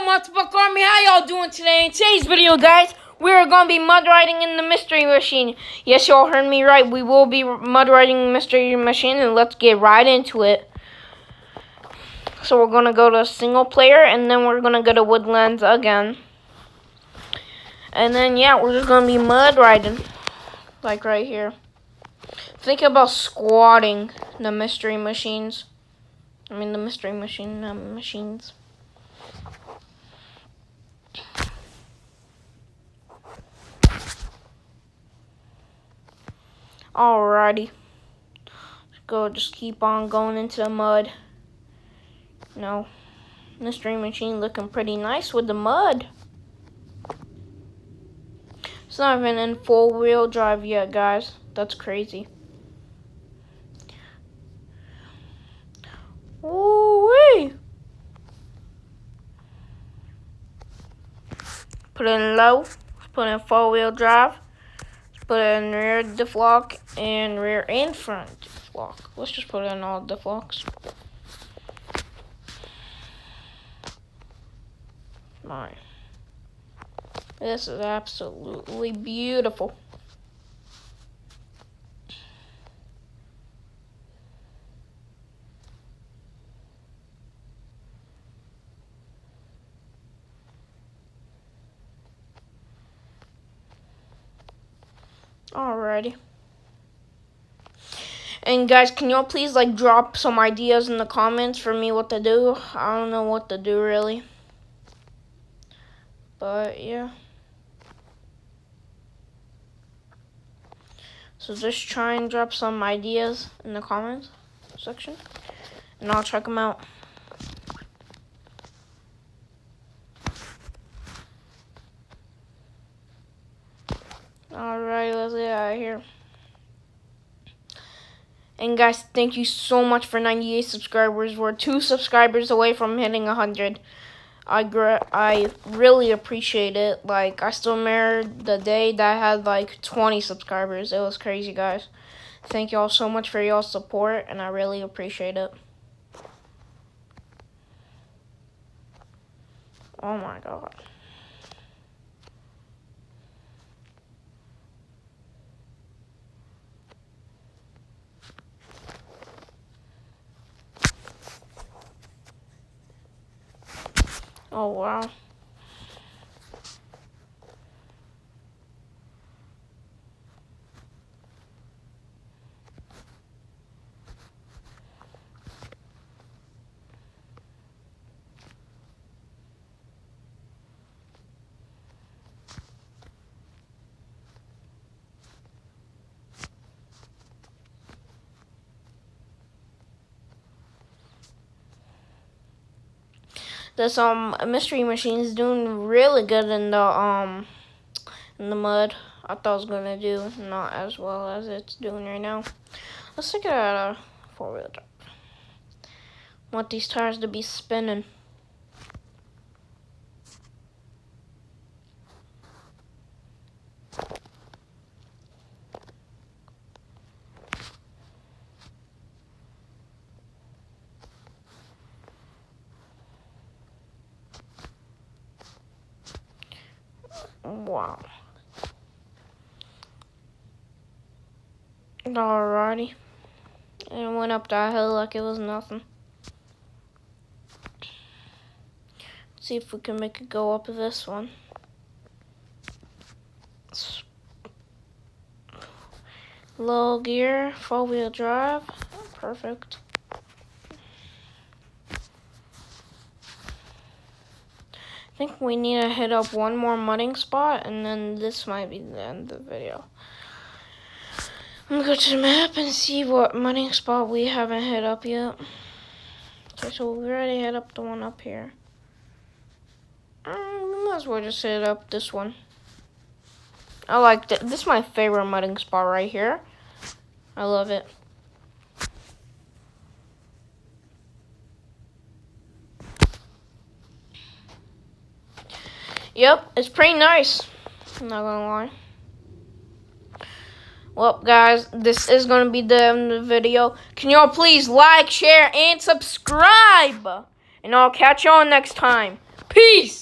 Multiple Army. How y'all doing today? In today's video, guys, we're going to be mud riding in the mystery machine. Yes, y'all heard me right. We will be mud riding the mystery machine, and let's get right into it. So we're going to go to single player, and then we're going to go to Woodlands again. And then, yeah, we're just going to be mud riding, like right here. Think about squatting the mystery machines. The mystery machines. Alrighty. Let's go, just keep on going into the mud. No. Mystery machine looking pretty nice with the mud. It's not even in four-wheel drive yet, guys. That's crazy. Ooh-wee. Put it in low. Put it in four-wheel drive. Put it in rear diff lock and rear and front diff lock. Let's just put it in all diff locks. My, this is absolutely beautiful. Alrighty. And guys, can y'all please drop some ideas in the comments for me what to do? I don't know what to do really. But yeah. So just try and drop some ideas in the comments section, and I'll check them out. Alright, let's get out of here. And guys, thank you so much for 98 subscribers. We're 2 subscribers away from hitting 100. I really appreciate it. I still remember the day that I had 20 subscribers. It was crazy, guys. Thank y'all so much for y'all's support, and I really appreciate it. Oh my god. Oh wow. This mystery machine is doing really good in the mud. I thought it was gonna do not as well as it's doing right now. Let's take it out of four-wheel drive. Want these tires to be spinning. Wow. Alrighty. And it went up that hill like it was nothing. Let's see if we can make it go up this one. Low gear, four-wheel drive. Perfect. I think we need to hit up one more mudding spot, and then this might be the end of the video. I'm gonna go to the map and see what mudding spot we haven't hit up yet. Okay, so we already hit up the one up here. We might as well just hit up this one. I like that. This is my favorite mudding spot right here. I love it. Yep, it's pretty nice. I'm not gonna lie. Well, guys, this is gonna be the end of the video. Can y'all please like, share, and subscribe? And I'll catch y'all next time. Peace.